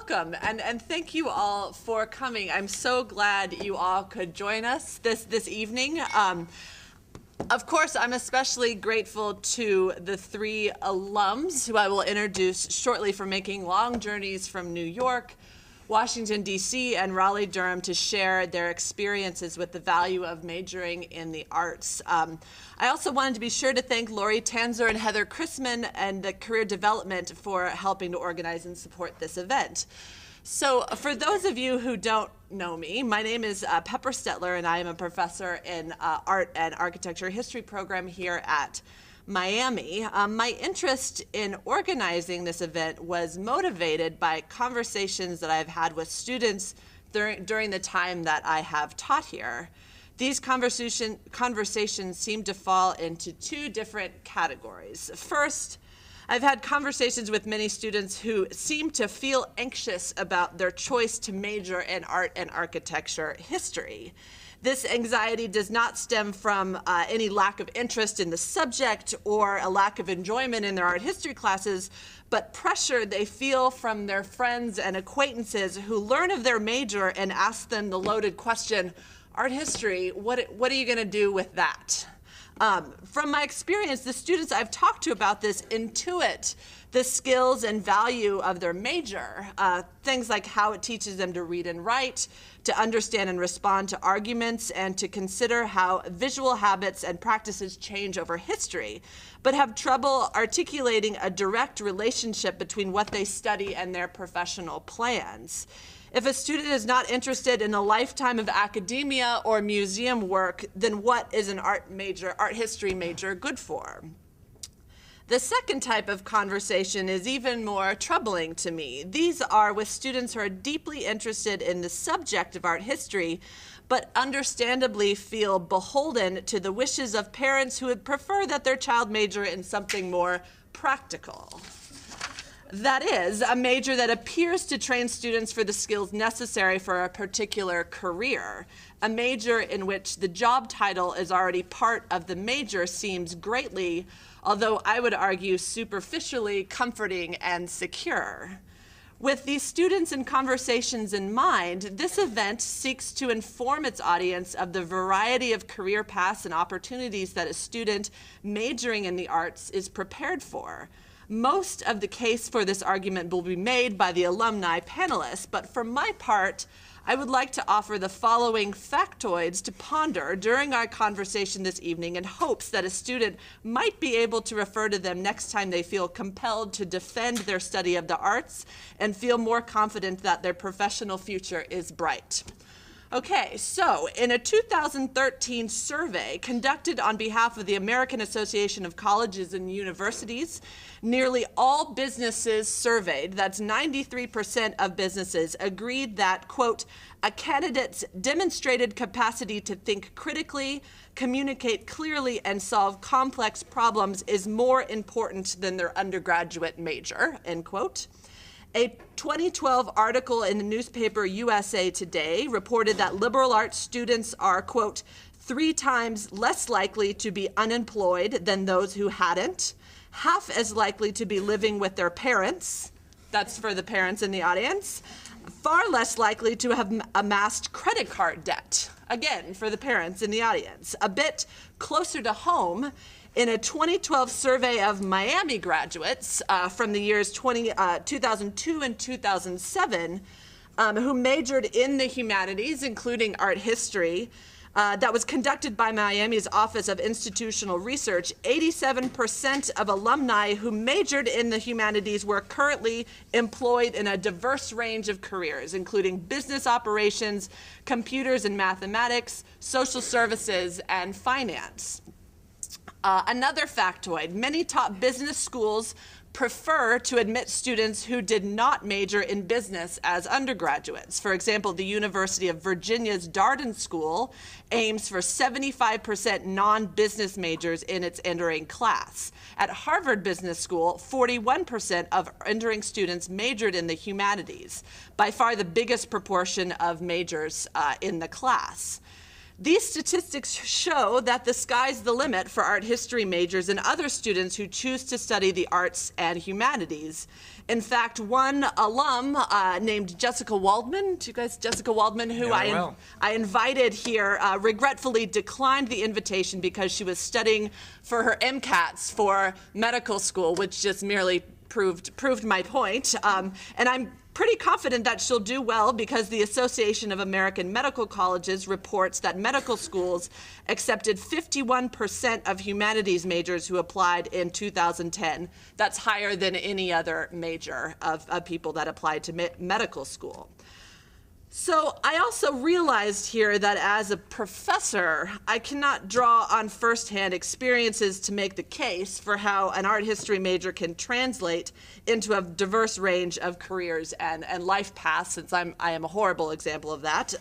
welcome, and thank you all for coming. I'm so glad you all could join us this evening. Of course, I'm especially grateful to the three alums who I will introduce shortly for making long journeys from New York, Washington, D.C., and Raleigh-Durham to share their experiences with the value of majoring in the arts. I also wanted to be sure to thank Lori Tanzer and Heather Chrisman and the Career Development for helping to organize and support this event. So for those of you who don't know me, my name is Pepper Stetler, and I am a professor in Art and Architecture History program here at Miami. My interest in organizing this event was motivated by conversations that I've had with students during the time that I have taught here. These conversations seem to fall into two different categories. First, I've had conversations with many students who seem to feel anxious about their choice to major in art and architecture history. This anxiety does not stem from any lack of interest in the subject or a lack of enjoyment in their art history classes, but pressure they feel from their friends and acquaintances who learn of their major and ask them the loaded question, art history, what are you going to do with that? From my experience, the students I've talked to about this intuit the skills and value of their major, things like how it teaches them to read and write, to understand and respond to arguments, and to consider how visual habits and practices change over history, but have trouble articulating a direct relationship between what they study and their professional plans. If a student is not interested in a lifetime of academia or museum work, then what is an art history major good for? The second type of conversation is even more troubling to me. These are with students who are deeply interested in the subject of art history, but understandably feel beholden to the wishes of parents who would prefer that their child major in something more practical. That is, a major that appears to train students for the skills necessary for a particular career. A major in which the job title is already part of the major seems greatly, although I would argue superficially, comforting and secure. With these students and conversations in mind, this event seeks to inform its audience of the variety of career paths and opportunities that a student majoring in the arts is prepared for. Most of the case for this argument will be made by the alumni panelists, but for my part, I would like to offer the following factoids to ponder during our conversation this evening in hopes that a student might be able to refer to them next time they feel compelled to defend their study of the arts and feel more confident that their professional future is bright. Okay, so in a 2013 survey conducted on behalf of the American Association of Colleges and Universities, nearly all businesses surveyed, that's 93% of businesses, agreed that, quote, a candidate's demonstrated capacity to think critically, communicate clearly, and solve complex problems is more important than their undergraduate major, end quote. A 2012 article in the newspaper USA Today reported that liberal arts students are, quote, 3 times less likely to be unemployed than those who hadn't, half as likely to be living with their parents, that's for the parents in the audience, far less likely to have amassed credit card debt, again, for the parents in the audience. A bit closer to home, in a 2012 survey of Miami graduates from the years 2002 and 2007 who majored in the humanities, including art history, that was conducted by Miami's Office of Institutional Research, 87% of alumni who majored in the humanities were currently employed in a diverse range of careers, including business operations, computers and mathematics, social services, and finance. Another factoid, many top business schools prefer to admit students who did not major in business as undergraduates. For example, the University of Virginia's Darden School aims for 75% non-business majors in its entering class. At Harvard Business School, 41% of entering students majored in the humanities, by far the biggest proportion of majors in the class. These statistics show that the sky's the limit for art history majors and other students who choose to study the arts and humanities. In fact, one alum named Jessica Waldman, do you guys, Jessica Waldman, who I invited here, regretfully declined the invitation because she was studying for her MCATs for medical school, which just merely proved my point. And I'm pretty confident that she'll do well because the Association of American Medical Colleges reports that medical schools accepted 51% of humanities majors who applied in 2010. That's higher than any other major of people that applied to medical school. So I also realized here that as a professor, I cannot draw on firsthand experiences to make the case for how an art history major can translate into a diverse range of careers and life paths, since I am a horrible example of that.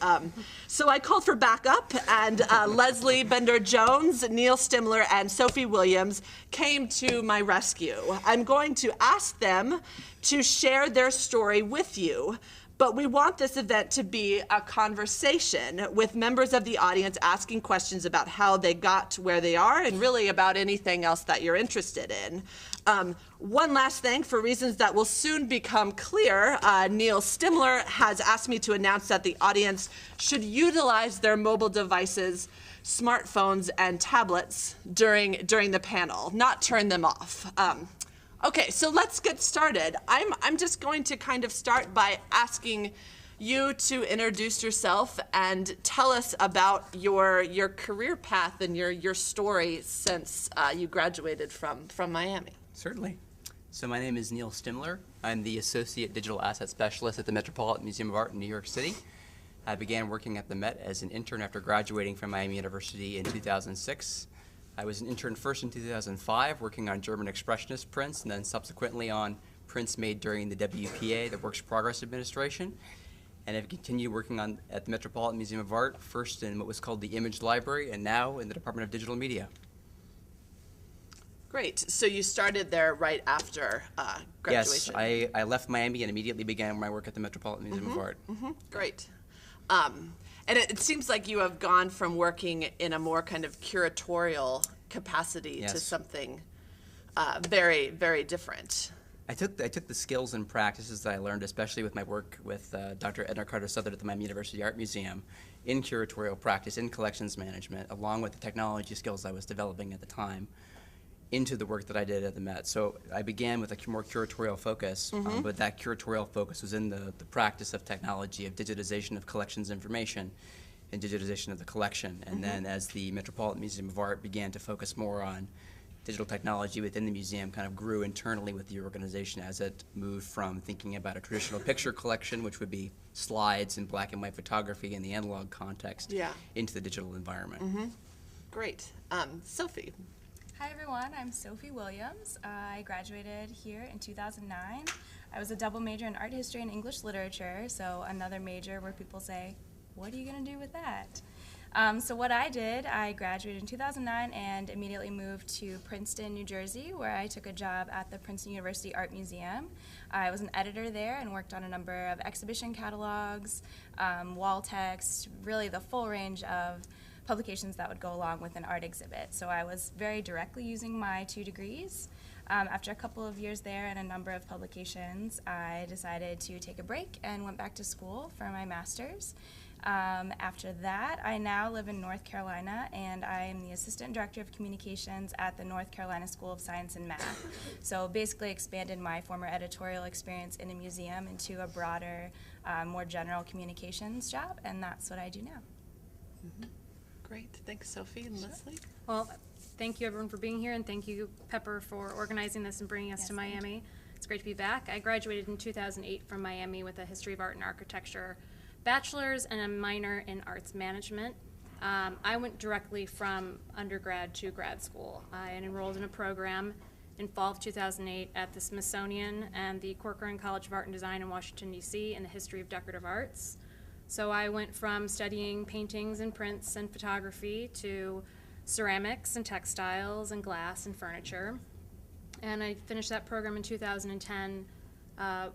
So I called for backup, and Leslie Bender-Jones, Neil Stimler, and Sophie Williams came to my rescue. I'm going to ask them to share their story with you. But we want this event to be a conversation with members of the audience asking questions about how they got to where they are and really about anything else that you're interested in. One last thing, for reasons that will soon become clear, Neil Stimler has asked me to announce that the audience should utilize their mobile devices, smartphones, and tablets during the panel, not turn them off. Okay, so let's get started. I'm just going to kind of start by asking you to introduce yourself and tell us about your career path and your story since you graduated from Miami. Certainly. So my name is Neil Stimler. I'm the Associate Digital Asset Specialist at the Metropolitan Museum of Art in New York City. I began working at the Met as an intern after graduating from Miami University in 2006. I was an intern first in 2005, working on German Expressionist prints, and then subsequently on prints made during the WPA, the Works Progress Administration. And I've continued working at the Metropolitan Museum of Art, first in what was called the Image Library, and now in the Department of Digital Media. Great. So you started there right after graduation. Yes, I left Miami and immediately began my work at the Metropolitan Museum of Art. Great. And it seems like you have gone from working in a more kind of curatorial capacity to something very, very different. I took the skills and practices that I learned, especially with my work with Dr. Edna Carter-Southard at the Miami University Art Museum, in curatorial practice, in collections management, along with the technology skills I was developing at the time, into the work that I did at the Met. So I began with a more curatorial focus, but that curatorial focus was in the practice of technology, of digitization of collections information, and digitization of the collection. And then as the Metropolitan Museum of Art began to focus more on digital technology within the museum, kind of grew internally with the organization as it moved from thinking about a traditional picture collection, which would be slides and black and white photography in the analog context, into the digital environment. Great. Sophie. Hi everyone, I'm Sophie Williams. I graduated here in 2009. I was a double major in art history and English literature, so another major where people say, what are you going to do with that? So what I did, I graduated in 2009 and immediately moved to Princeton, New Jersey, where I took a job at the Princeton University Art Museum. I was an editor there and worked on a number of exhibition catalogs, wall text, really the full range of publications that would go along with an art exhibit. So I was very directly using my 2 degrees. After a couple of years there and a number of publications, I decided to take a break and went back to school for my master's. After that, I now live in North Carolina, and I am the Assistant Director of Communications at the North Carolina School of Science and Math. So basically expanded my former editorial experience in a museum into a broader, more general communications job, and that's what I do now. Great. Thanks, Sophie and Leslie. Well, thank you everyone for being here, and thank you, Pepper, for organizing this and bringing us to Miami. It's great to be back. I graduated in 2008 from Miami with a History of Art and Architecture bachelor's and a minor in arts management. I went directly from undergrad to grad school. I enrolled in a program in fall of 2008 at the Smithsonian and the Corcoran College of Art and Design in Washington, D.C. in the History of Decorative Arts. So I went from studying paintings and prints and photography to ceramics and textiles and glass and furniture. And I finished that program in 2010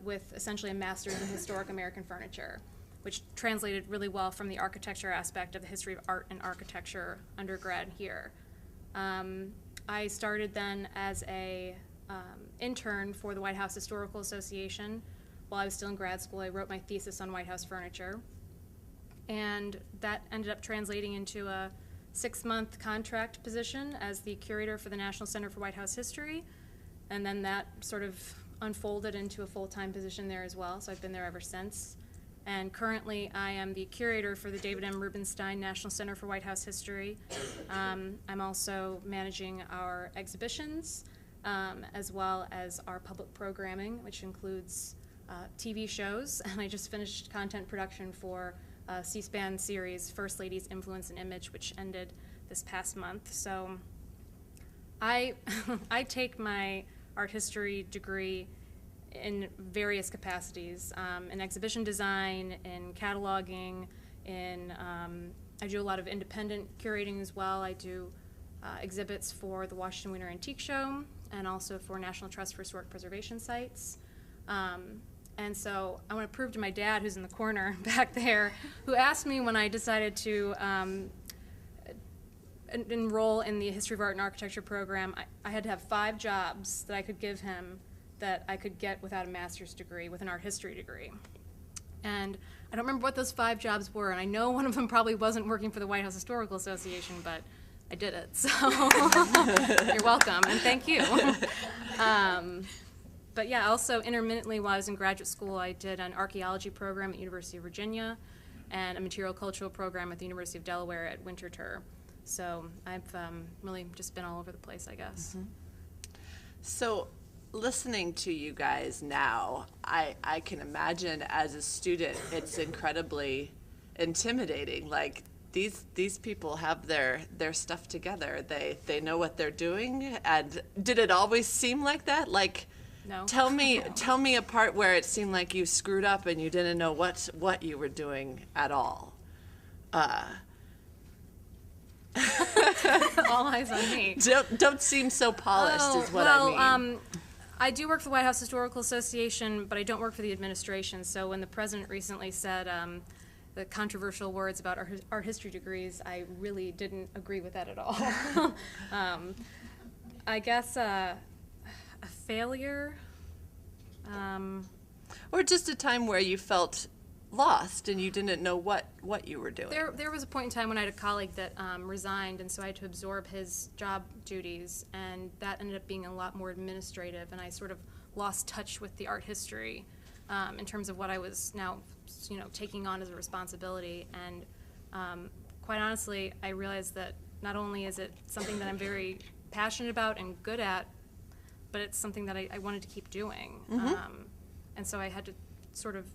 with essentially a master's in historic American furniture, which translated really well from the architecture aspect of the history of art and architecture undergrad here. I started then as a intern for the White House Historical Association. While I was still in grad school, I wrote my thesis on White House furniture. And that ended up translating into a 6-month contract position as the curator for the National Center for White House History. And then that sort of unfolded into a full-time position there as well, so I've been there ever since. And currently, I am the curator for the David M. Rubenstein National Center for White House History. I'm also managing our exhibitions, as well as our public programming, which includes TV shows. And I just finished content production for a C-SPAN series, First Lady's Influence and Image, which ended this past month. So I take my art history degree in various capacities, in exhibition design, in cataloging, I do a lot of independent curating as well. I do exhibits for the Washington Winter Antique Show and also for National Trust for Historic Preservation Sites. And so I want to prove to my dad, who's in the corner back there, who asked me when I decided to enroll in the History of Art and Architecture program, I had to have 5 jobs that I could give him that I could get without a master's degree, with an art history degree. And I don't remember what those 5 jobs were, and I know one of them probably wasn't working for the White House Historical Association, but I did it, so you're welcome, and thank you. But yeah, also intermittently while I was in graduate school, I did an archaeology program at University of Virginia and a material cultural program at the University of Delaware at Winterthur. So I've really just been all over the place, I guess. Mm-hmm. So listening to you guys now, I can imagine as a student, it's incredibly intimidating. Like, these people have their stuff together. They know what they're doing. And did it always seem like that? Like, No. tell me a part where it seemed like you screwed up and you didn't know what you were doing at all. All eyes on me. Don't seem so polished is what I mean. I do work for the White House Historical Association, but I don't work for the administration. So when the president recently said the controversial words about art history degrees, I really didn't agree with that at all. I guess a failure. Or just a time where you felt lost and you didn't know what you were doing. There was a point in time when I had a colleague that resigned, and so I had to absorb his job duties, and that ended up being a lot more administrative, and I sort of lost touch with the art history in terms of what I was now, taking on as a responsibility. And quite honestly, I realized that not only is it something that I'm very passionate about and good at, but it's something that I wanted to keep doing. Mm-hmm. And so I had to sort of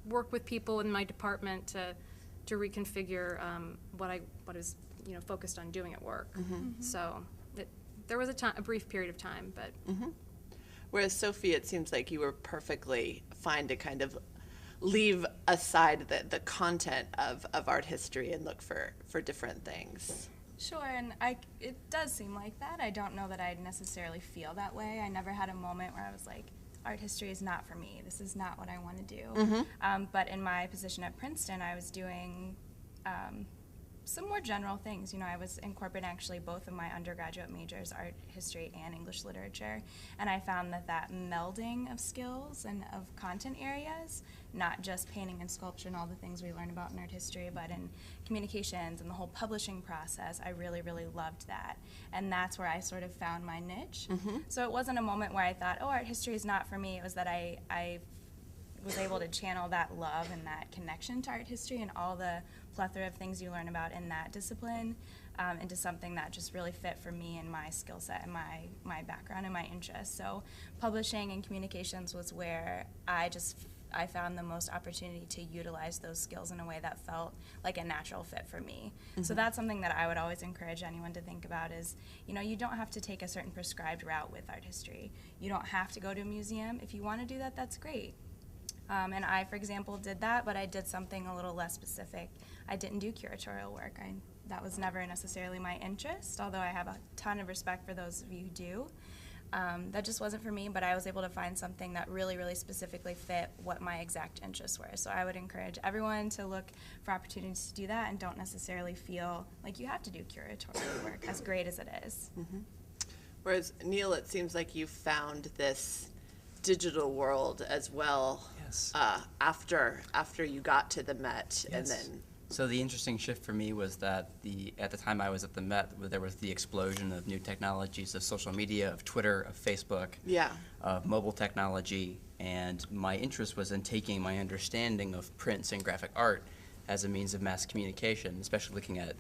work with people in my department to reconfigure what I was focused on doing at work. Mm-hmm. Mm-hmm. So there was a brief period of time, but Mm-hmm. Whereas Sophie, it seems like you were perfectly fine to kind of leave aside the content of art history and look for different things. Sure, and it does seem like that. I don't know that I'd necessarily feel that way. I never had a moment where I was like, art history is not for me. This is not what I want to do. Mm-hmm. But in my position at Princeton, I was doing some more general things. I was incorporating actually both of my undergraduate majors, art history and English literature, and I found that melding of skills and of content areas, not just painting and sculpture and all the things we learn about in art history, but in communications and the whole publishing process, I really, really loved that. And that's where I sort of found my niche. Mm-hmm. So it wasn't a moment where I thought, oh, art history is not for me. It was that I was able to channel that love and that connection to art history and all the plethora of things you learn about in that discipline into something that just really fit for me and my skill set and my background and my interests. So publishing and communications was where I found the most opportunity to utilize those skills in a way that felt like a natural fit for me. Mm-hmm. So that's something that I would always encourage anyone to think about is, you don't have to take a certain prescribed route with art history. You don't have to go to a museum. If you want to do that, that's great. And I, for example, did that, but I did something a little less specific. I didn't do curatorial work. That was never necessarily my interest, although I have a ton of respect for those of you who do. That just wasn't for me, but I was able to find something that really, really specifically fit what my exact interests were. So I would encourage everyone to look for opportunities to do that and don't necessarily feel like you have to do curatorial work, as great as it is. Mm-hmm. Whereas Neil, it seems like you found this digital world as well. Yes. After you got to the Met, and Yes. then So the interesting shift for me was that at the time I was at the Met, there was the explosion of new technologies, of social media, of Twitter, of Facebook, yeah, of mobile technology, and my interest was in taking my understanding of prints and graphic art as a means of mass communication, especially looking at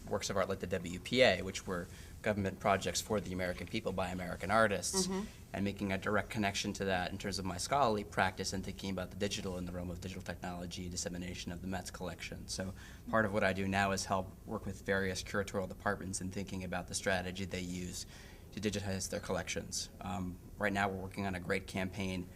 works of art like the WPA, which were government projects for the American people by American artists, and making a direct connection to that in terms of my scholarly practice and thinking about the digital in the realm of digital technology, dissemination of the Met's collection. So part of what I do now is help work with various curatorial departments in thinking about the strategy they use to digitize their collections. Right now we're working on a great campaign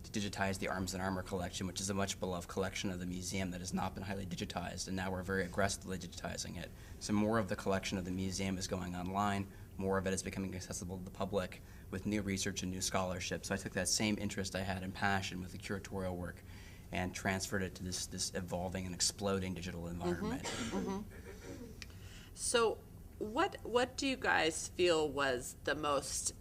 to digitize the Arms and Armor collection, which is a much beloved collection of the museum that has not been highly digitized, and now we're very aggressively digitizing it. So more of the collection of the museum is going online, more of it is becoming accessible to the public with new research and new scholarship. So I took that same interest I had and passion with the curatorial work and transferred it to this evolving and exploding digital environment. So, what do you guys feel was the most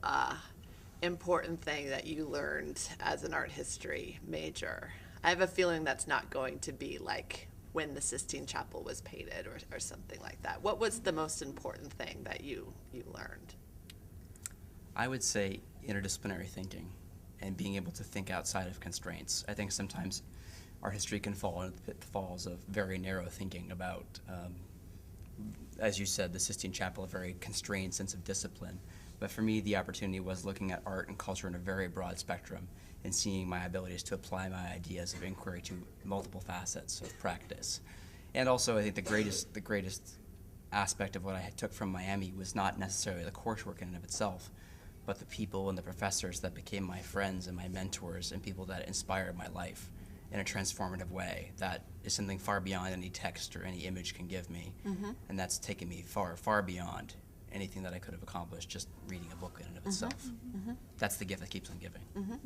important thing that you learned as an art history major? I have a feeling that's not going to be like when the Sistine Chapel was painted or something like that. What was the most important thing that you learned? I would say interdisciplinary thinking and being able to think outside of constraints. I think sometimes art history can fall into the pitfalls of very narrow thinking about, as you said, the Sistine Chapel, a very constrained sense of discipline. But for me, the opportunity was looking at art and culture in a very broad spectrum and seeing my abilities to apply my ideas of inquiry to multiple facets of practice. And also, I think the greatest aspect of what I took from Miami was not necessarily the coursework in and of itself, but the people and the professors that became my friends and my mentors and people that inspired my life in a transformative way. That is something far beyond any text or any image can give me. And that's taken me far, far beyond anything that I could have accomplished just reading a book in and of itself. That's the gift that keeps on giving.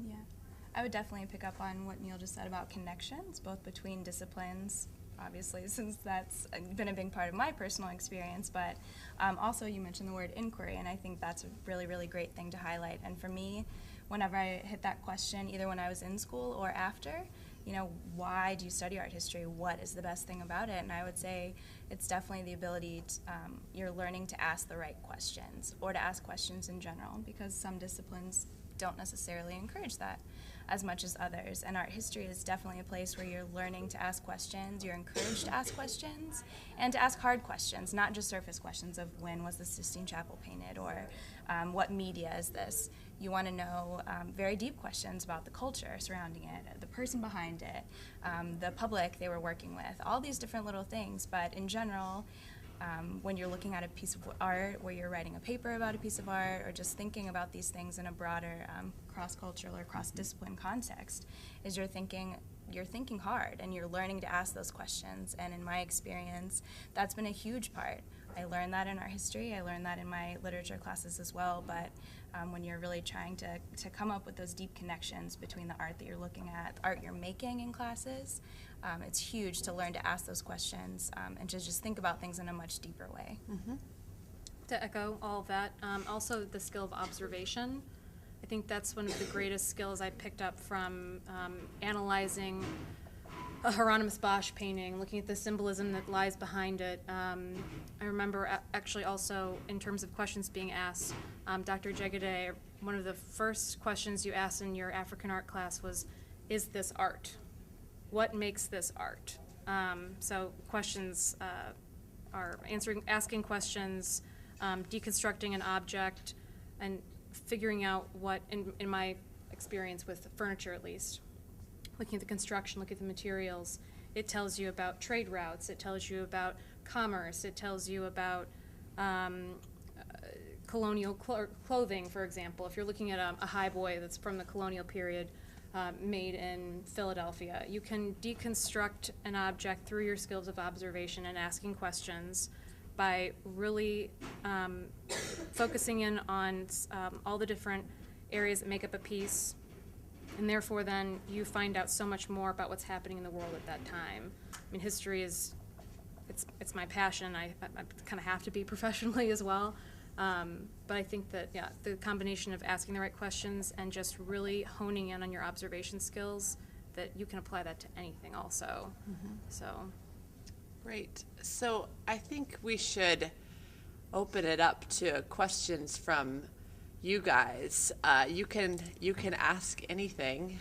Yeah. I would definitely pick up on what Neil just said about connections, both between disciplines, obviously, since that's been a big part of my personal experience, but also you mentioned the word inquiry, and I think that's a really, really great thing to highlight. And for me, whenever I hit that question, either when I was in school or after, you know, why do you study art history? What is the best thing about it? And I would say it's definitely the ability to, you're learning to ask the right questions, or to ask questions in general, because some disciplines don't necessarily encourage that as much as others. And art history is definitely a place where you're learning to ask questions, you're encouraged to ask questions, and to ask hard questions, not just surface questions of when was the Sistine Chapel painted, or what media is this. You want to know very deep questions about the culture surrounding it, the person behind it, the public they were working with, all these different little things. But in general, when you're looking at a piece of art, where you're writing a paper about a piece of art, or just thinking about these things in a broader cross-cultural or cross-discipline context, is you're thinking hard, and you're learning to ask those questions. And in my experience, that's been a huge part. I learned that in art history, I learned that in my literature classes as well, but when you're really trying to come up with those deep connections between the art that you're looking at, the art you're making in classes, it's huge to learn to ask those questions and to just think about things in a much deeper way. To echo all of that, also the skill of observation. I think that's one of the greatest skills I picked up from analyzing a Hieronymus Bosch painting, looking at the symbolism that lies behind it. I remember actually also in terms of questions being asked, Dr. Jegede, one of the first questions you asked in your African art class was, is this art? What makes this art? So questions are asking questions, deconstructing an object, and figuring out what, in my experience with furniture at least, looking at the construction, looking at the materials, it tells you about trade routes, it tells you about commerce, it tells you about colonial clothing, for example. If you're looking at a highboy that's from the colonial period, made in Philadelphia, you can deconstruct an object through your skills of observation and asking questions by really focusing in on all the different areas that make up a piece, and therefore then you find out so much more about what's happening in the world at that time. I mean, history is, it's my passion. I kind of have to be professionally as well. But I think that, yeah, the combination of asking the right questions and just really honing in on your observation skills, that you can apply that to anything also. So, Great. So I think we should open it up to questions from you guys. You can ask anything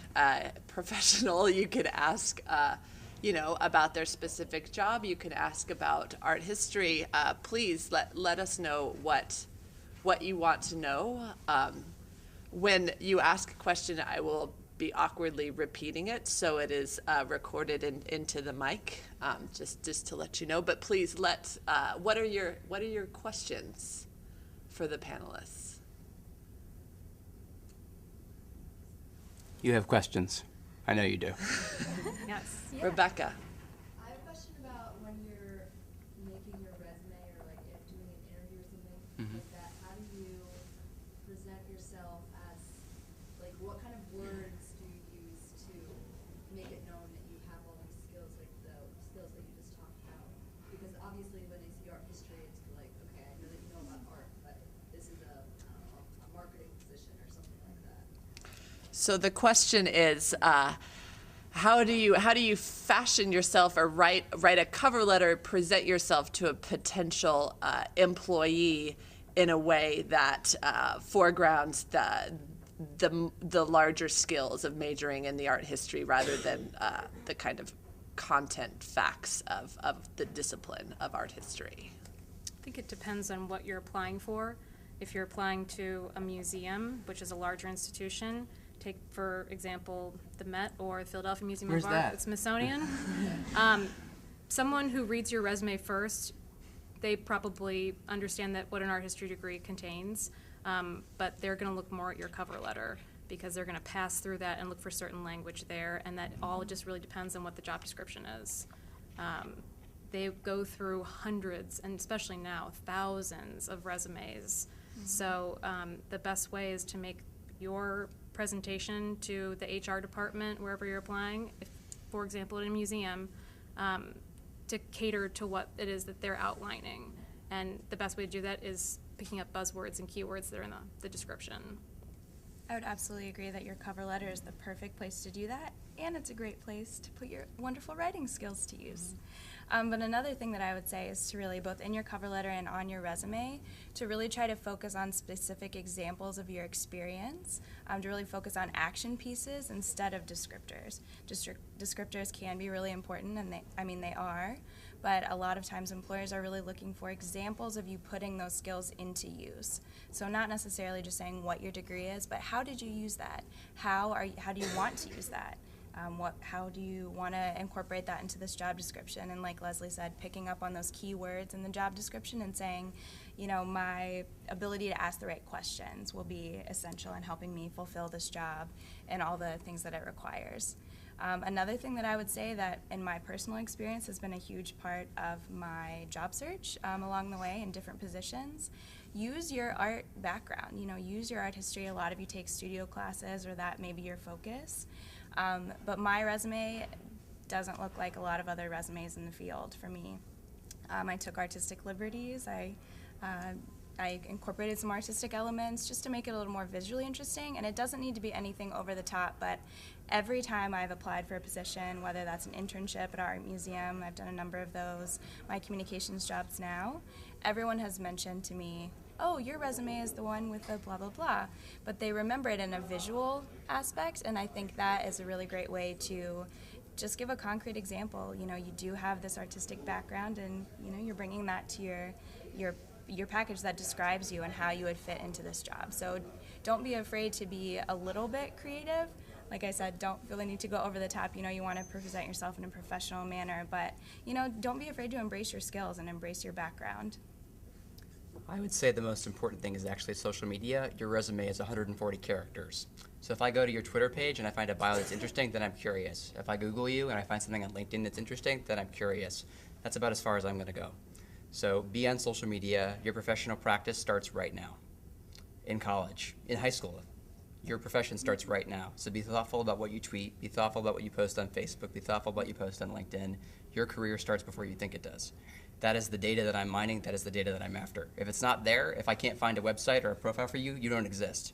professional. You can ask about their specific job. You can ask about art history. Please let us know what you want to know. When you ask a question, I will be awkwardly repeating it, so it is recorded into the mic, just to let you know. But please what are your questions for the panelists? You have questions. I know you do. yes. Yeah. Rebecca. I have a question about when you're making your resume or like if doing an interview or something like that. How do you present yourself as, like, what kind of words do you use to make it known that you have all these skills, like the skills that you just talked about? Because obviously when they see art history, it's like, okay, I know that you know about art, but this is a marketing position or something like that. So the question is, how do you fashion yourself or write a cover letter, present yourself to a potential employee in a way that foregrounds the larger skills of majoring in the art history rather than the kind of content facts of the discipline of art history? I think it depends on what you're applying for. If you're applying to a museum, which is a larger institution, take, for example, the Met or the Philadelphia Museum Where's of Art, that? the Smithsonian. Someone who reads your resume first, they probably understand that what an art history degree contains, but they're going to look more at your cover letter because they're going to pass through that and look for certain language there, and that all just really depends on what the job description is. They go through hundreds, and especially now, thousands of resumes. So the best way is to make your presentation to the HR department wherever you're applying, if, for example, at a museum, to cater to what it is that they're outlining. And the best way to do that is picking up buzzwords and keywords that are in the description. I would absolutely agree that your cover letter is the perfect place to do that, and it's a great place to put your wonderful writing skills to use. But another thing that I would say is to really, both in your cover letter and on your resume, to really try to focus on specific examples of your experience, to really focus on action pieces instead of descriptors. Descriptors can be really important, and they are, but a lot of times employers are really looking for examples of you putting those skills into use. So not necessarily just saying what your degree is, but how did you use that? How do you want to use that? How do you want to incorporate that into this job description? And like Leslie said, picking up on those keywords in the job description and saying, my ability to ask the right questions will be essential in helping me fulfill this job and all the things that it requires. Another thing that I would say that in my personal experience has been a huge part of my job search along the way in different positions. Use your art background, use your art history. A lot of you take studio classes, or that may be your focus. But my resume doesn't look like a lot of other resumes in the field for me. I took artistic liberties. I incorporated some artistic elements just to make it a little more visually interesting, and it doesn't need to be anything over the top, but every time I've applied for a position, whether that's an internship at an art museum, I've done a number of those, my communications jobs now, everyone has mentioned to me, oh, your resume is the one with the blah, blah, blah. But they remember it in a visual aspect, and I think that is a really great way to just give a concrete example. You do have this artistic background, and, you're bringing that to your package that describes you and how you would fit into this job. So don't be afraid to be a little bit creative. Like I said, don't really need to go over the top. You want to present yourself in a professional manner, but, don't be afraid to embrace your skills and embrace your background. I would say the most important thing is actually social media. Your resume is 140 characters. So if I go to your Twitter page and I find a bio that's interesting, then I'm curious. If I Google you and I find something on LinkedIn that's interesting, then I'm curious. That's about as far as I'm going to go. So be on social media. Your professional practice starts right now. In college, in high school. your profession starts right now. So be thoughtful about what you tweet, be thoughtful about what you post on Facebook, be thoughtful about what you post on LinkedIn. Your career starts before you think it does. That is the data that I'm mining, that is the data that I'm after. If it's not there, if I can't find a website or a profile for you, you don't exist.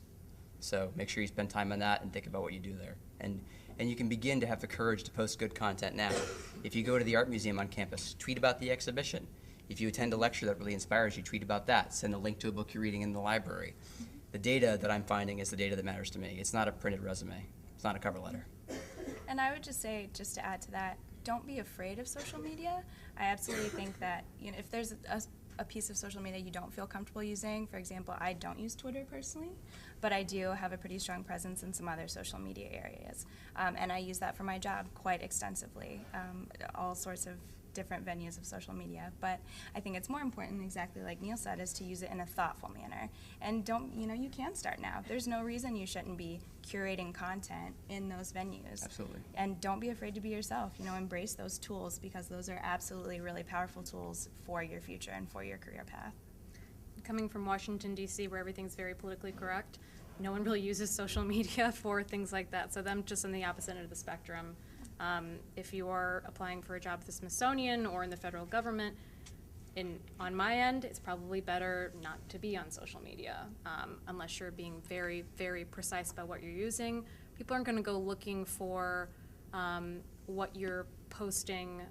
So make sure you spend time on that and think about what you do there. And you can begin to have the courage to post good content now. If you go to the art museum on campus, tweet about the exhibition. If you attend a lecture that really inspires you, tweet about that. Send a link to a book you're reading in the library. The data that I'm finding is the data that matters to me. It's not a printed resume. It's not a cover letter. And I would just say, just to add to that, don't be afraid of social media. I absolutely think that, you know, if there's a piece of social media you don't feel comfortable using, for example, I don't use Twitter personally, but I do have a pretty strong presence in some other social media areas. And I use that for my job quite extensively, all sorts of different venues of social media. But I think it's more important, exactly like Neil said, is to use it in a thoughtful manner. And you can start now. There's no reason you shouldn't be curating content in those venues. Absolutely. And don't be afraid to be yourself. Embrace those tools, because those are absolutely really powerful tools for your future and for your career path. Coming from Washington, D.C., where everything's very politically correct, no one really uses social media for things like that. So them just on the opposite end of the spectrum. If you are applying for a job at the Smithsonian or in the federal government, on my end, it's probably better not to be on social media unless you're being very, very precise about what you're using. People aren't going to go looking for what you're posting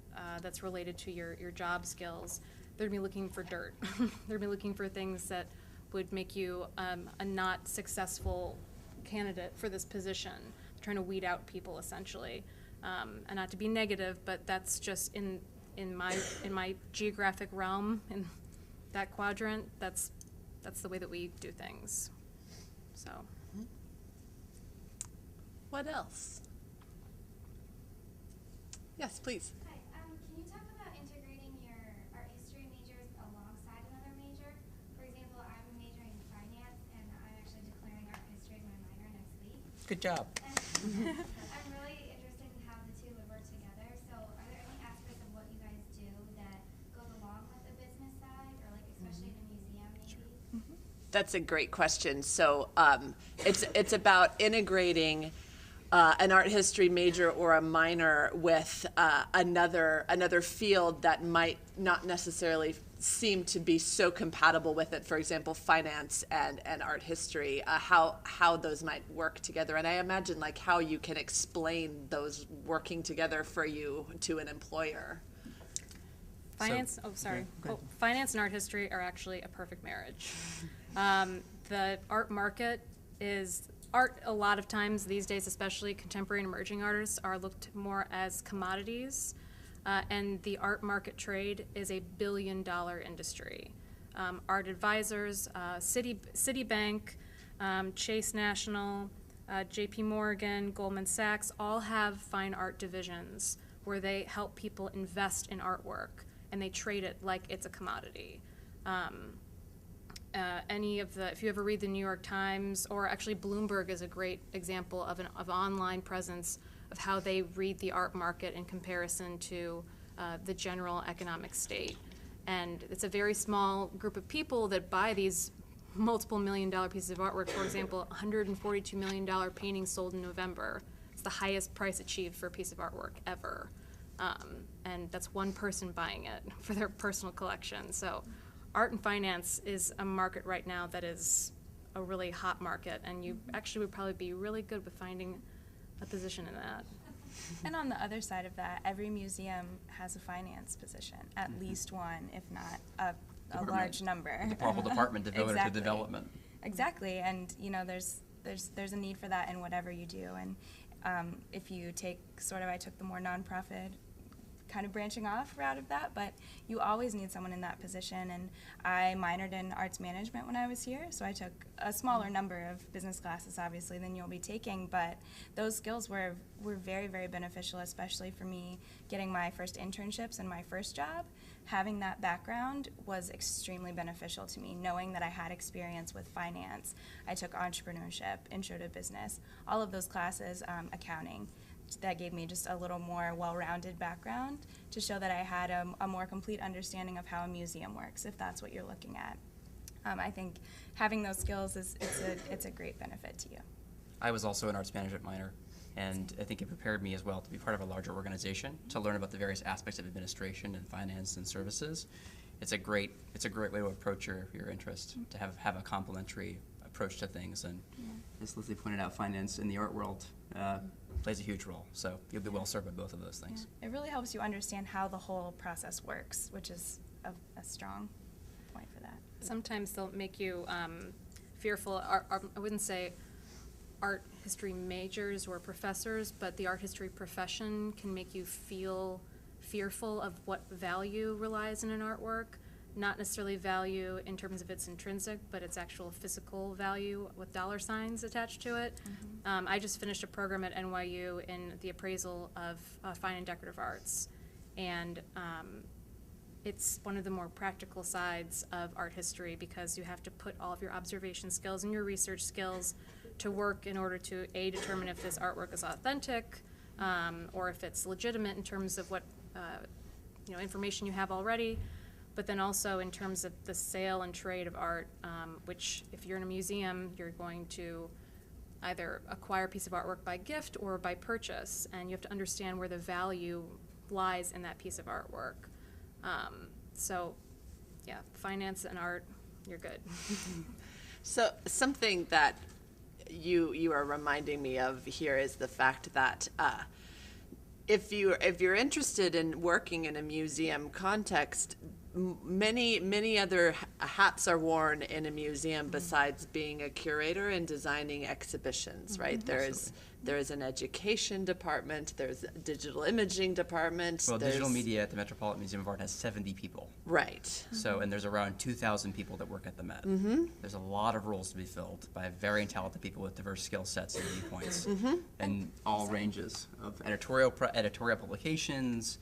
that's related to your job skills. They're going to be looking for dirt. They're going to be looking for things that would make you a not successful candidate for this position. They're trying to weed out people, essentially. And not to be negative, but that's just in my geographic realm, in that quadrant, that's the way that we do things. So. What else? Yes, please. Hi, can you talk about integrating your art history majors alongside another major? For example, I'm majoring in finance, and I'm actually declaring art history as my minor next week. Good job. And I'm really interested in how the two would work together. So are there any aspects of what you guys do that goes along with the business side, or like especially in a museum maybe? That's a great question. So it's about integrating an art history major or a minor with another field that might not necessarily seem to be so compatible with it. For example, finance and art history, how those might work together. And I imagine like how you can explain those working together for you to an employer. Finance, finance and art history are actually a perfect marriage. The art market is, art a lot of times these days, especially contemporary and emerging artists, are looked more as commodities, and the art market trade is a billion-dollar industry. Art advisors, Citibank, Chase National, JP Morgan, Goldman Sachs, all have fine art divisions where they help people invest in artwork, and they trade it like it's a commodity. If you ever read the New York Times, or actually Bloomberg is a great example of online presence of how they read the art market in comparison to the general economic state. And it's a very small group of people that buy these multiple million-dollar pieces of artwork. For example, $142 million painting sold in November. It's the highest price achieved for a piece of artwork ever. And that's one person buying it for their personal collection. So art and finance is a market right now that is a really hot market, and you actually would probably be really good with finding a position in that. And on the other side of that, every museum has a finance position, at least one, if not a large number. The whole department devoted Exactly. to development. Exactly, and there's a need for that in whatever you do. And if you take I took the more nonprofit kind of branching off route of that, but you always need someone in that position. And I minored in arts management when I was here, so I took a smaller number of business classes, obviously, than you'll be taking, but those skills were very, very beneficial, especially for me getting my first internships and my first job. Having that background was extremely beneficial to me, knowing that I had experience with finance. I took entrepreneurship, intro to business, all of those classes, accounting. That gave me just a little more well-rounded background to show that I had a more complete understanding of how a museum works, if that's what you're looking at. I think having those skills it's a great benefit to you. I was also an arts management minor, and I think it prepared me as well to be part of a larger organization, to learn about the various aspects of administration and finance and services. It's a great way to approach your interest, to have a complementary approach to things. And as Leslie pointed out, finance in the art world plays a huge role. So you'll be well served by both of those things. Yeah. It really helps you understand how the whole process works, which is a strong point for that. Sometimes they'll make you fearful. I wouldn't say art history majors or professors, but the art history profession can make you feel fearful of what value relies in an artwork. Not necessarily value in terms of its intrinsic, but its actual physical value with dollar signs attached to it. I just finished a program at NYU in the appraisal of fine and decorative arts, and it's one of the more practical sides of art history, because you have to put all of your observation skills and your research skills to work in order to determine if this artwork is authentic, or if it's legitimate in terms of what information you have already. But then also in terms of the sale and trade of art, which if you're in a museum, you're going to either acquire a piece of artwork by gift or by purchase, and you have to understand where the value lies in that piece of artwork. So, yeah, finance and art, you're good. So something that you are reminding me of here is the fact that if you're interested in working in a museum context, many other hats are worn in a museum besides being a curator and designing exhibitions, right? There is an education department, there's a digital imaging department. Well, digital media at the Metropolitan Museum of Art has 70 people. Right. So, and there's around 2,000 people that work at the Met. There's a lot of roles to be filled by very talented people with diverse skill sets and viewpoints, and all ranges of editorial publications,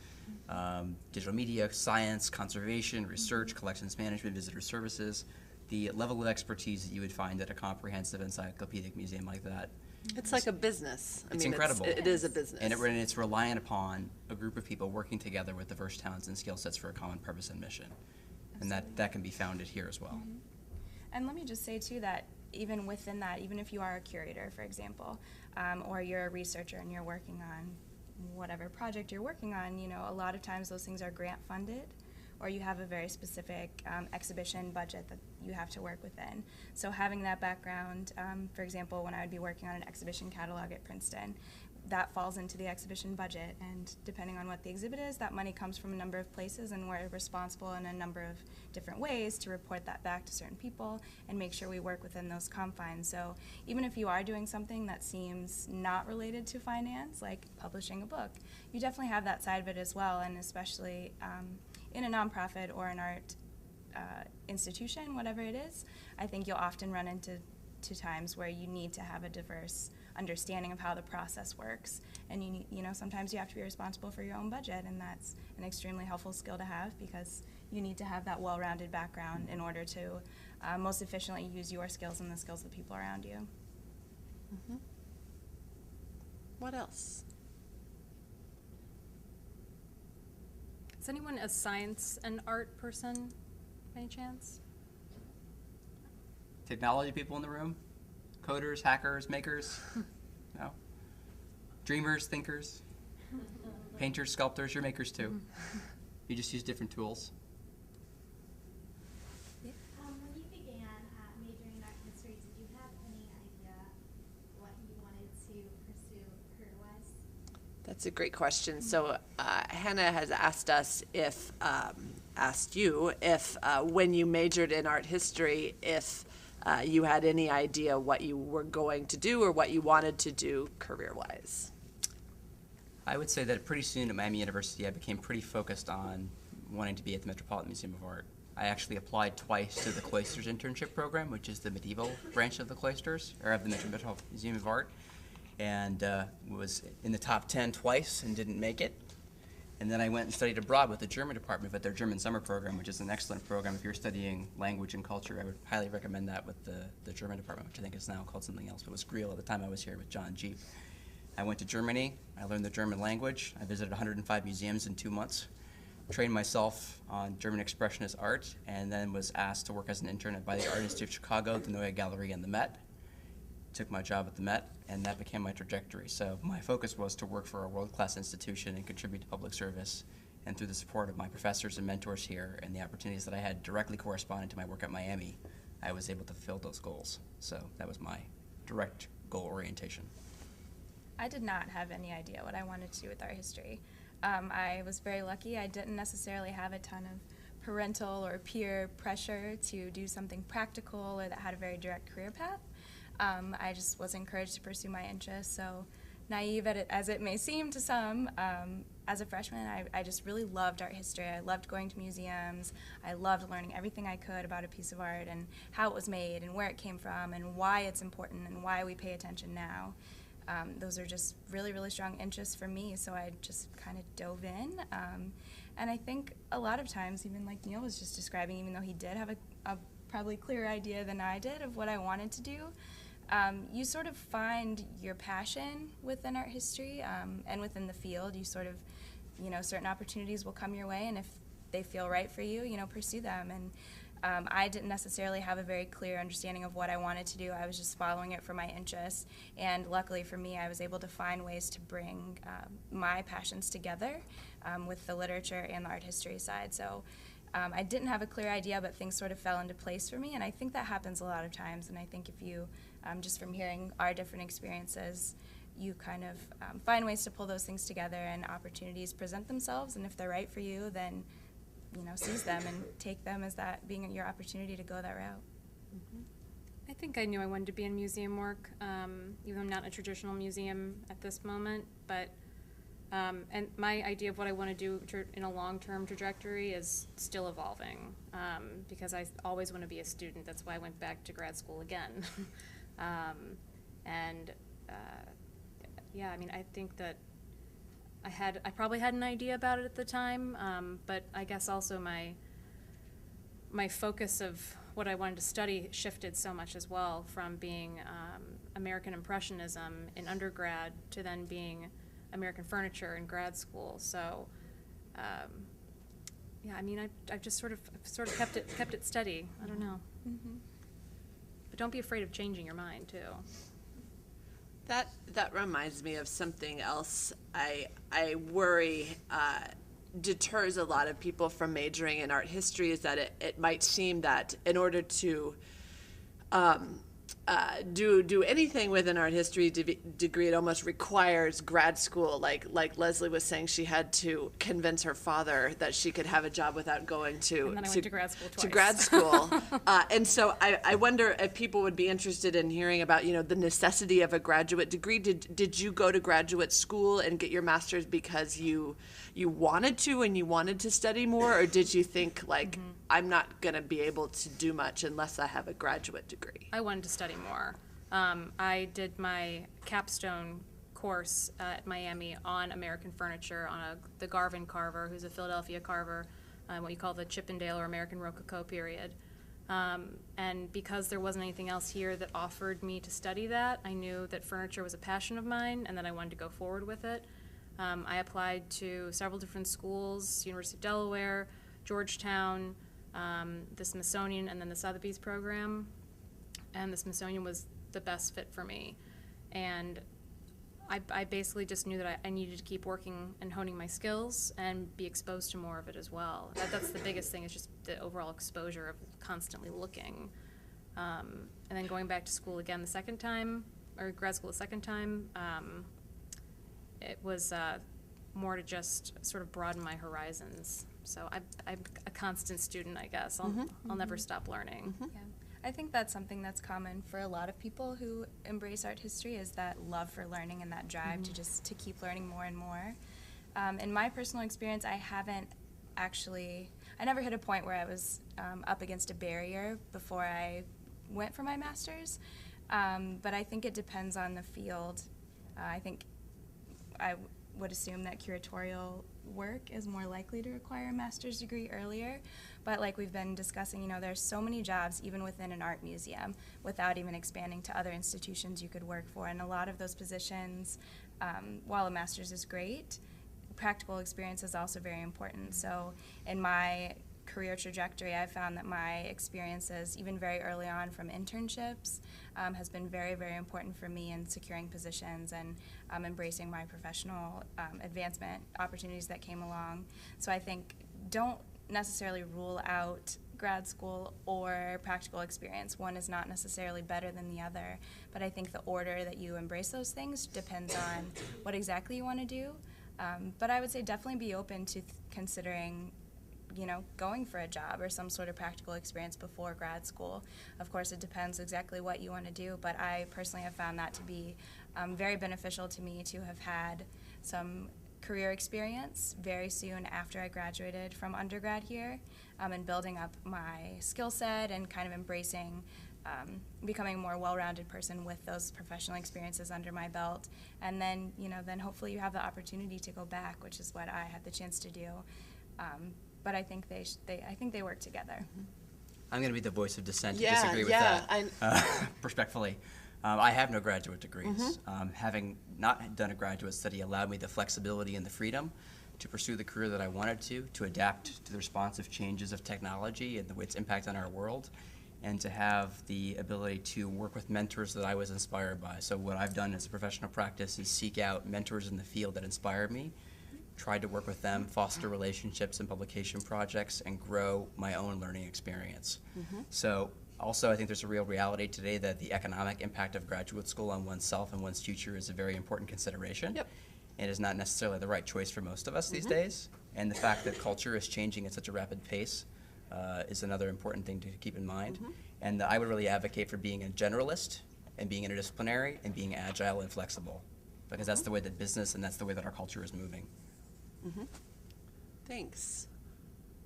digital media, science, conservation, research, collections management, visitor services. The level of expertise that you would find at a comprehensive encyclopedic museum like that. It's like a business. It's incredible. It is a business. And it's reliant upon a group of people working together with diverse talents and skill sets for a common purpose and mission. And that can be founded here as well. And let me just say, too, that even within that, even if you are a curator, for example, or you're a researcher and you're working on whatever project you're working on, a lot of times those things are grant funded, or you have a very specific exhibition budget that you have to work within. So having that background, for example, when I would be working on an exhibition catalog at Princeton, that falls into the exhibition budget, and depending on what the exhibit is, that money comes from a number of places, and we're responsible in a number of different ways to report that back to certain people and make sure we work within those confines. So even if you are doing something that seems not related to finance, like publishing a book, you definitely have that side of it as well, and especially in a nonprofit or an art institution, whatever it is, I think you'll often run into times where you need to have a diverse understanding of how the process works, and sometimes you have to be responsible for your own budget, and that's an extremely helpful skill to have, because you need to have that well-rounded background in order to most efficiently use your skills and the skills of the people around you. What else? Is anyone a science and art person, by any chance? Technology people in the room? Coders, hackers, makers? No? Dreamers, thinkers? Painters, sculptors, you're makers too. You just use different tools. When you began majoring in art history, did you have any idea what you wanted to pursue career-wise? That's a great question. So Hannah has asked us asked you if when you majored in art history, if you had any idea what you were going to do or what you wanted to do career-wise. I would say that pretty soon at Miami University, I became pretty focused on wanting to be at the Metropolitan Museum of Art. I actually applied twice to the Cloisters internship program, which is the medieval branch of the Cloisters, or of the Metropolitan Museum of Art, and was in the top 10 twice and didn't make it. And then I went and studied abroad with the German department with their German summer program, which is an excellent program. If you're studying language and culture, I would highly recommend that with the German department, which I think is now called something else, but it was Griel at the time I was here with John Jeep. I went to Germany. I learned the German language. I visited 105 museums in 2 months, trained myself on German Expressionist art, and then was asked to work as an intern by the Art Institute of Chicago, the Neue Galerie, and the Met. took my job at the Met, and that became my trajectory. So my focus was to work for a world-class institution and contribute to public service. And through the support of my professors and mentors here and the opportunities that I had directly corresponding to my work at Miami, I was able to fulfill those goals. So that was my direct goal orientation. I did not have any idea what I wanted to do with art history. I was very lucky. I didn't necessarily have a ton of parental or peer pressure to do something practical or that had a very direct career path. I just was encouraged to pursue my interests. So naive as it may seem to some, as a freshman, I just really loved art history. I loved going to museums. I loved learning everything I could about a piece of art and how it was made and where it came from and why it's important and why we pay attention now. Those are just really, really strong interests for me, so I just kind of dove in. And I think a lot of times, even like Neil was just describing, even though he did have a probably clearer idea than I did of what I wanted to do, you sort of find your passion within art history and within the field. You sort of, certain opportunities will come your way, and if they feel right for you, pursue them. And I didn't necessarily have a very clear understanding of what I wanted to do. I was just following it for my interests, and luckily for me, I was able to find ways to bring my passions together with the literature and the art history side. So I didn't have a clear idea, but things sort of fell into place for me, and I think that happens a lot of times. And I think if you, just from hearing our different experiences, you kind of find ways to pull those things together, and opportunities present themselves, and if they're right for you, then seize them and take them as that being your opportunity to go that route. I think I knew I wanted to be in museum work, even though I'm not in a traditional museum at this moment, but and my idea of what I want to do in a long-term trajectory is still evolving, because I always want to be a student. That's why I went back to grad school again. Yeah, I mean, I think that I probably had an idea about it at the time, but I guess also my focus of what I wanted to study shifted so much as well, from being American Impressionism in undergrad to then being American furniture in grad school. So, yeah, I mean, I've just sort of kept it steady. I don't know. Mm-hmm. But don't be afraid of changing your mind too. That reminds me of something else I worry deters a lot of people from majoring in art history, is that it might seem that in order to do anything with an art history degree, it almost requires grad school. Like Leslie was saying, she had to convince her father that she could have a job without going to. And then I went to grad school twice. To grad school, and so I wonder if people would be interested in hearing about the necessity of a graduate degree. Did you go to graduate school and get your master's because you wanted to and you wanted to study more, or did you think like I'm not going to be able to do much unless I have a graduate degree? I wanted to study more. I did my capstone course at Miami on American furniture, on the Garvin carver, who's a Philadelphia carver, what you call the Chippendale or American Rococo period. And because there wasn't anything else here that offered me to study that, I knew that furniture was a passion of mine and that I wanted to go forward with it. I applied to several different schools, University of Delaware, Georgetown, the Smithsonian, and then the Sotheby's program. And the Smithsonian was the best fit for me. And I basically just knew that I needed to keep working and honing my skills and be exposed to more of it as well. That's the biggest thing, is just the overall exposure of constantly looking. And then going back to school again the second time, or grad school the second time, it was more to just sort of broaden my horizons. So I'm a constant student, I guess. I'll never stop learning. Yeah. I think that's something that's common for a lot of people who embrace art history, is that love for learning and that drive to keep learning more and more. In my personal experience, I never hit a point where I was up against a barrier before I went for my master's, but I think it depends on the field. I think I would assume that curatorial work is more likely to require a master's degree earlier, but like we've been discussing, there's so many jobs even within an art museum without even expanding to other institutions you could work for, and a lot of those positions, while a master's is great, practical experience is also very important. So in my career trajectory, I found that my experiences, even very early on from internships, has been very, very important for me in securing positions and embracing my professional advancement opportunities that came along. So I think don't necessarily rule out grad school or practical experience. One is not necessarily better than the other, but I think the order that you embrace those things depends on what exactly you want to do. But I would say definitely be open to considering, you know, going for a job or some sort of practical experience before grad school. Of course, it depends exactly what you want to do, but I personally have found that to be very beneficial to me to have had some career experience very soon after I graduated from undergrad here, and building up my skill set and kind of embracing becoming a more well-rounded person with those professional experiences under my belt. And then, you know, then hopefully you have the opportunity to go back, which is what I had the chance to do. But I think I think they work together. I'm going to be the voice of dissent to Yeah, disagree with yeah, that, respectfully. I have no graduate degrees. Having not done a graduate study allowed me the flexibility and the freedom to pursue the career that I wanted to adapt to the responsive changes of technology and its impact on our world, and to have the ability to work with mentors that I was inspired by. So what I've done as a professional practice is seek out mentors in the field that inspired me, tried to work with them, foster relationships and publication projects, and grow my own learning experience. So also, I think there's a real reality today that the economic impact of graduate school on oneself and one's future is a very important consideration. Yep. And is not necessarily the right choice for most of us these days. And the fact that culture is changing at such a rapid pace is another important thing to keep in mind. And I would really advocate for being a generalist and being interdisciplinary and being agile and flexible, because that's the way that business and that's the way that our culture is moving. Thanks.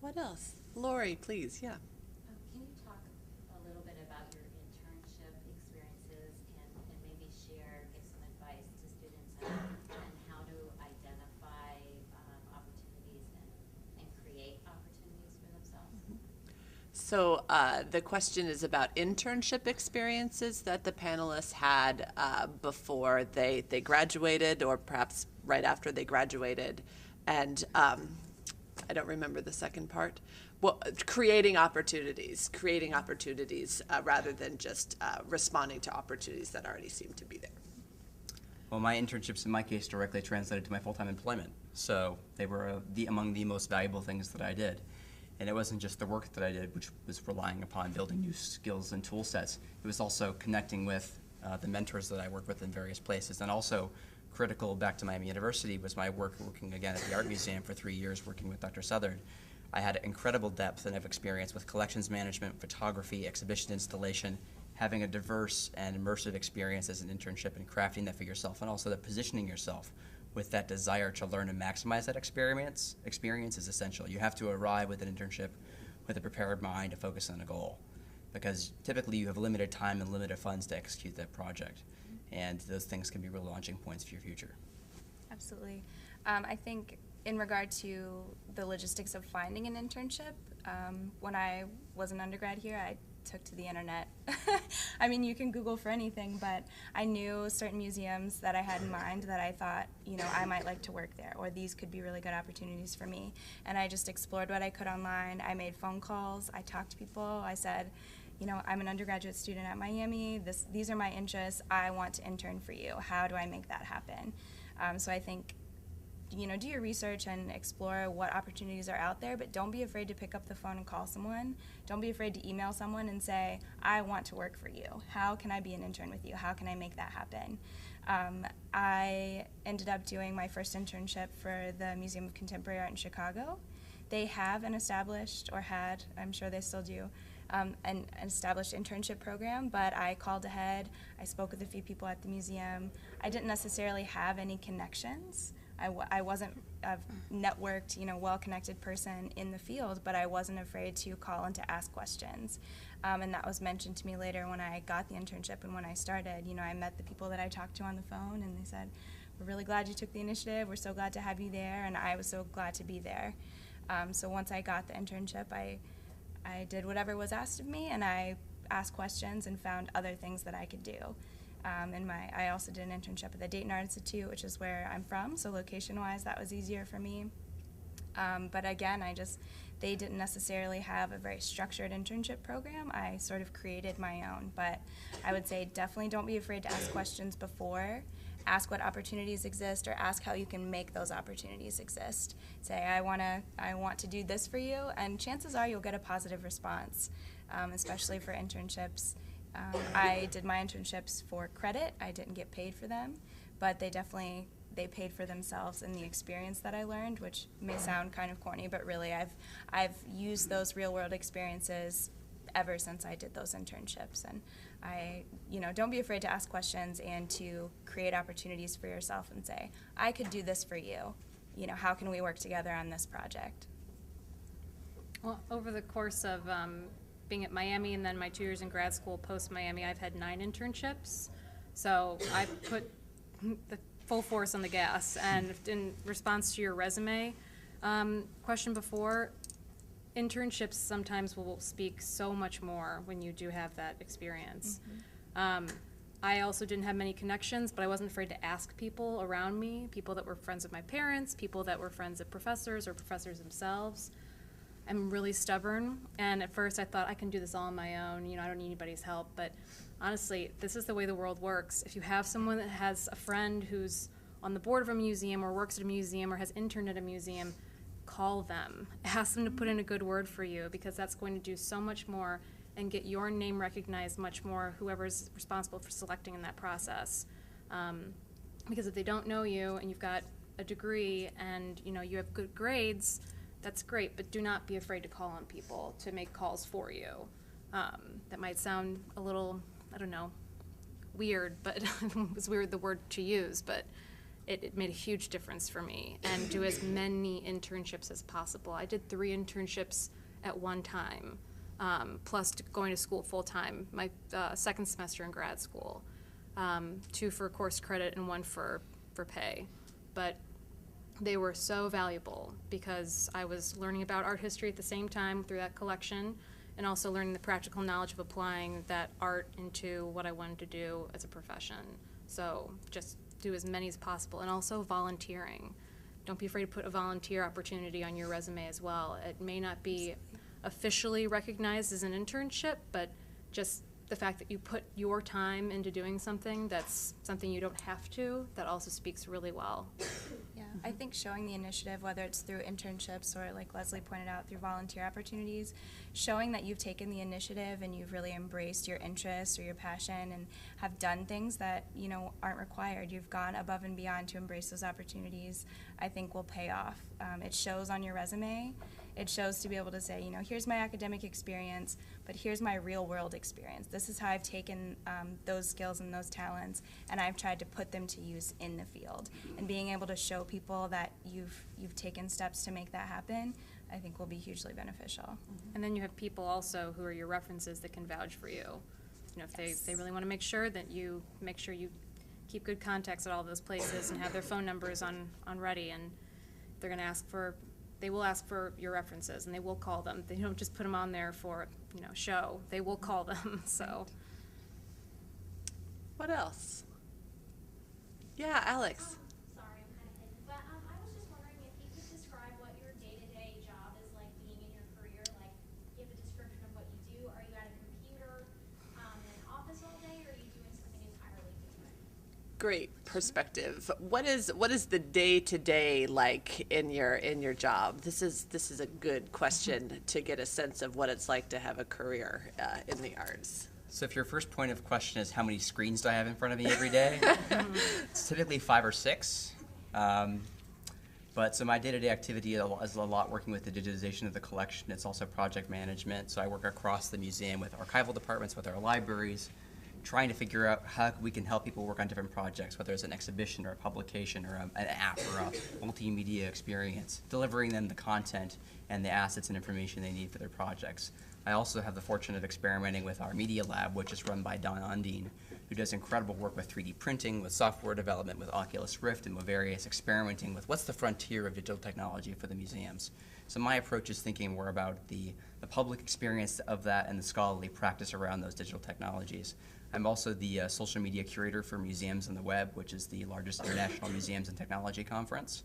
What else? Lori, please, yeah. Can you talk a little bit about your internship experiences and maybe give some advice to students on how to identify opportunities and create opportunities for themselves? So the question is about internship experiences that the panelists had before they graduated, or perhaps right after they graduated. And I don't remember the second part. Well, creating opportunities rather than just responding to opportunities that already seem to be there. Well, my internships in my case directly translated to my full-time employment. So they were among the most valuable things that I did. And it wasn't just the work that I did, which was relying upon building new skills and tool sets. It was also connecting with the mentors that I worked with in various places. And also critical back to Miami University was my working again at the Art Museum for 3 years, working with Dr. Southard. I had incredible depth and of experience with collections management, photography, exhibition installation, having a diverse and immersive experience as an internship and crafting that for yourself, and also the positioning yourself with that desire to learn and maximize that experience is essential. You have to arrive with an internship with a prepared mind to focus on a goal, because typically you have limited time and limited funds to execute that project, and those things can be real launching points for your future. Absolutely. I think in regard to the logistics of finding an internship, when I was an undergrad here, I took to the internet. I mean, you can Google for anything, but I knew certain museums that I had in mind that I thought, you know, I might like to work there, or these could be really good opportunities for me. And I just explored what I could online. I made phone calls. I talked to people. I said, you know, I'm an undergraduate student at Miami. These are my interests. I want to intern for you. How do I make that happen? So I think, you know, do your research and explore what opportunities are out there, but don't be afraid to pick up the phone and call someone. Don't be afraid to email someone and say, I want to work for you. How can I be an intern with you? How can I make that happen? I ended up doing my first internship for the Museum of Contemporary Art in Chicago. They have an established, or had, I'm sure they still do, an established internship program, but I called ahead. I spoke with a few people at the museum. I didn't necessarily have any connections. I wasn't a networked, you know, well-connected person in the field, but I wasn't afraid to call and to ask questions. And that was mentioned to me later when I got the internship and when I started. You know, I met the people that I talked to on the phone, and they said, we're really glad you took the initiative. We're so glad to have you there, and I was so glad to be there. So once I got the internship, I did whatever was asked of me, and I asked questions and found other things that I could do. I also did an internship at the Dayton Art Institute, which is where I'm from, so location-wise, that was easier for me. But again, they didn't necessarily have a very structured internship program. I sort of created my own. But I would say definitely don't be afraid to ask questions before. Ask what opportunities exist, or ask how you can make those opportunities exist. Say, I want to do this for you, and chances are you'll get a positive response, especially for internships. I did my internships for credit. I didn't get paid for them, but they paid for themselves in the experience that I learned, which may sound kind of corny, but really I've used those real world experiences ever since I did those internships. And don't be afraid to ask questions and to create opportunities for yourself and say, I could do this for you. How can we work together on this project? Well, over the course of being at Miami and then my 2 years in grad school post-Miami, I've had 9 internships. So I put the full force on the gas. And in response to your resume question before, internships sometimes will speak so much more when you do have that experience. I also didn't have many connections, but I wasn't afraid to ask people around me, people that were friends of my parents, people that were friends of professors or professors themselves. I'm really stubborn, and at first I thought I can do this all on my own, I don't need anybody's help, but honestly, this is the way the world works. If you have someone that has a friend who's on the board of a museum or works at a museum or has interned at a museum, call them. Ask them to put in a good word for you, because that's going to do so much more and get your name recognized much more, whoever's responsible for selecting in that process. Because if they don't know you and you've got a degree and you have good grades, that's great, but do not be afraid to call on people, to make calls for you. That might sound a little, weird, but it was weird the word to use, but it made a huge difference for me. And do as many internships as possible. I did 3 internships at one time, plus going to school full time, my second semester in grad school, 2 for course credit and 1 for pay. But they were so valuable because I was learning about art history at the same time through that collection, and also learning the practical knowledge of applying that art into what I wanted to do as a profession. So just do as many as possible, and also volunteering. Don't be afraid to put a volunteer opportunity on your resume as well. It may not be officially recognized as an internship, but just the fact that you put your time into doing something that's something you don't have to, that also speaks really well. Yeah, I think showing the initiative, whether it's through internships or, like Leslie pointed out, through volunteer opportunities, showing that you've taken the initiative and you've really embraced your interests or your passion and have done things that, aren't required. You've gone above and beyond to embrace those opportunities, I think will pay off. It shows on your resume. It shows to be able to say, here's my academic experience, but here's my real world experience. This is how I've taken those skills and those talents, and I've tried to put them to use in the field. And being able to show people that you've taken steps to make that happen, I think will be hugely beneficial. And then you have people also who are your references that can vouch for you. If they really want to make sure you keep good contacts at all those places and have their phone numbers on ready, and they're going to they will ask for your references, and they will call them. They don't just put them on there for, show. They will call them, so. What else? Yeah, Alex. Sorry, I'm kind of hidden, but I was just wondering if you could describe what your day-to-day job is like being in your career, like give a description of what you do. Are you at a computer in an office all day, or are you doing something entirely different? Great perspective. What is the day-to-day like in your job? This is a good question to get a sense of what it's like to have a career in the arts. So if your first point of question is how many screens do I have in front of me every day, it's typically 5 or 6. But so my day-to-day activity is a lot working with the digitization of the collection. It's also project management. So I work across the museum with archival departments, with our libraries, trying to figure out how we can help people work on different projects, whether it's an exhibition or a publication or an app or a multimedia experience, delivering them the content and the assets and information they need for their projects. I also have the fortune of experimenting with our media lab, which is run by Don Undine, who does incredible work with 3D printing, with software development, with Oculus Rift, and with various experimenting with what's the frontier of digital technology for the museums. So my approach is thinking more about the public experience of that and the scholarly practice around those digital technologies. I'm also the social media curator for Museums on the Web, which is the largest international museums and technology conference.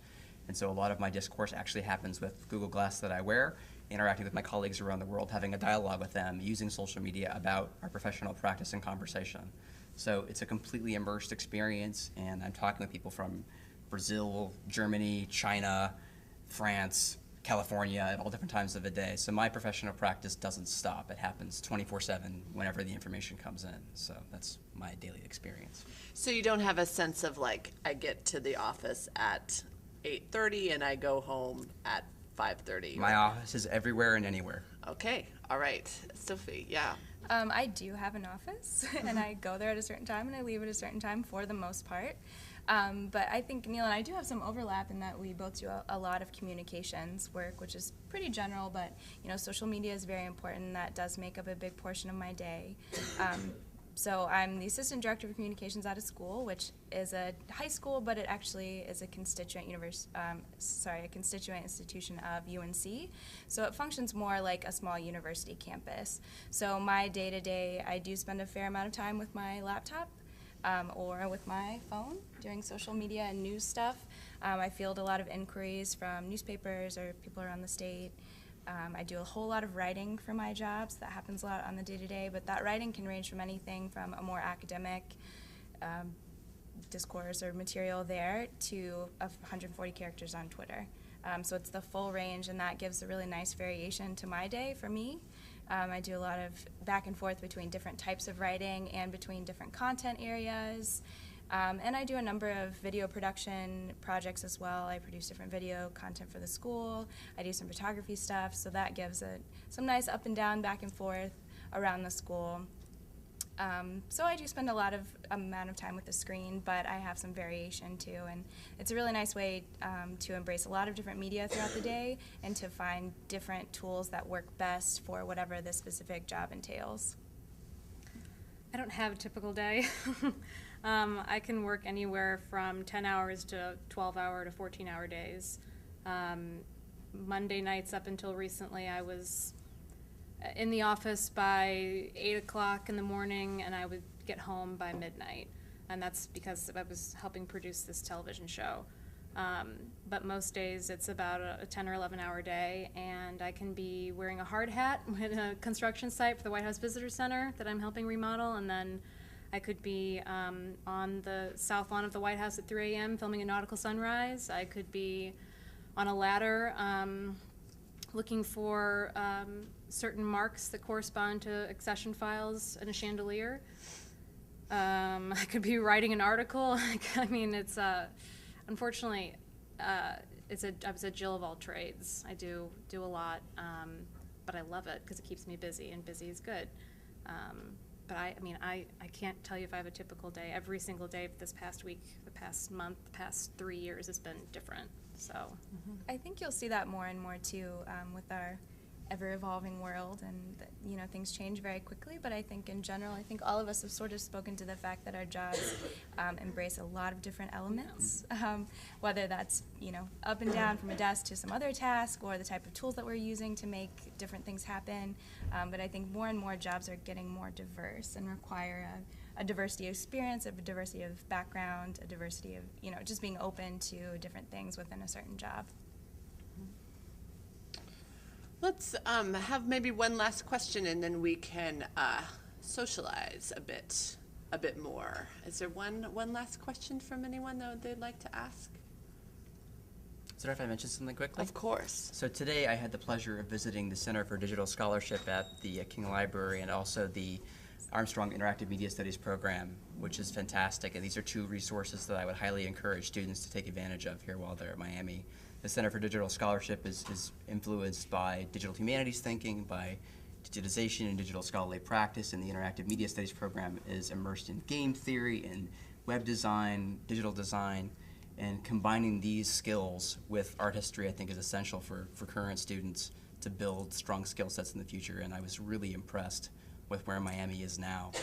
And so a lot of my discourse actually happens with Google Glass that I wear, interacting with my colleagues around the world, having a dialogue with them, using social media about our professional practice and conversation. So it's a completely immersed experience, and I'm talking with people from Brazil, Germany, China, France, California at all different times of the day. So my professional practice doesn't stop. It happens 24/7 whenever the information comes in. So that's my daily experience. So you don't have a sense of like, I get to the office at 8:30 and I go home at 5:30. My office is everywhere and anywhere. Okay, all right. Sophie, yeah. I do have an office, and I go there at a certain time, and I leave at a certain time for the most part. But I think Neil and I do have some overlap in that we both do a lot of communications work, which is pretty general, but social media is very important. That does make up a big portion of my day. So I'm the assistant director of communications at a school, which is a high school, but it actually is a constituent institution of UNC. So it functions more like a small university campus. So my day-to-day, I do spend a fair amount of time with my laptop or with my phone doing social media and news stuff. I field a lot of inquiries from newspapers or people around the state. I do a whole lot of writing for my job, so that happens a lot on the day-to-day, but that writing can range from anything from a more academic discourse or material there to 140 characters on Twitter. So it's the full range, and that gives a really nice variation to my day for me. I do a lot of back and forth between different types of writing and between different content areas. And I do a number of video production projects as well. I produce different video content for the school. I do some photography stuff, so that gives it some nice up and down, back and forth around the school. So I do spend a lot of amount of time with the screen, but I have some variation too, and it's a really nice way to embrace a lot of different media throughout the day and to find different tools that work best for whatever the specific job entails. I don't have a typical day. I can work anywhere from 10 hours to 12-hour to 14-hour days. Monday nights up until recently, I was in the office by 8 o'clock in the morning, and I would get home by midnight. And that's because I was helping produce this television show. But most days it's about a 10 or 11-hour day, and I can be wearing a hard hat at a construction site for the White House Visitor Center that I'm helping remodel, and then I could be on the south lawn of the White House at 3 a.m. filming a nautical sunrise. I could be on a ladder looking for certain marks that correspond to accession files in a chandelier. I could be writing an article. I mean, it's unfortunately, I was a Jill of all trades. I do a lot, but I love it because it keeps me busy, and busy is good. But I can't tell you if I have a typical day. Every single day of this past week, the past month, the past 3 years has been different. So I think you'll see that more and more too with our ever-evolving world, and things change very quickly. But I think in general, I think all of us have sort of spoken to the fact that our jobs embrace a lot of different elements, whether that's up and down from a desk to some other task, or the type of tools that we're using to make different things happen. But I think more and more jobs are getting more diverse and require a diversity of experience, a diversity of background, a diversity of just being open to different things within a certain job. Let's have maybe one last question, and then we can socialize a bit more. Is there one last question from anyone that they'd like to ask? Is it all right if I mention something quickly? Of course. So today I had the pleasure of visiting the Center for Digital Scholarship at the King Library, and also the Armstrong Interactive Media Studies program, which is fantastic. And these are two resources that I would highly encourage students to take advantage of here while they're at Miami. The Center for Digital Scholarship is influenced by digital humanities thinking, by digitization and digital scholarly practice, and the Interactive Media Studies program is immersed in game theory and web design, digital design, and combining these skills with art history, I think, is essential for current students to build strong skill sets in the future. And I was really impressed with where Miami is now,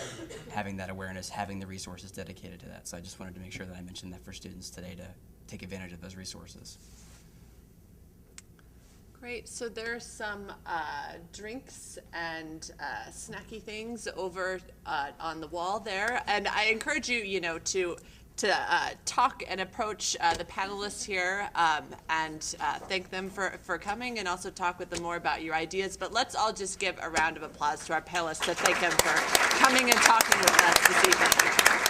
having that awareness, having the resources dedicated to that. So I just wanted to make sure that I mentioned that for students today to take advantage of those resources. Great. So there's some drinks and snacky things over on the wall there, and I encourage you, to talk and approach the panelists here and thank them for coming and also talk with them more about your ideas. But let's all just give a round of applause to our panelists to thank them for coming and talking with us this evening.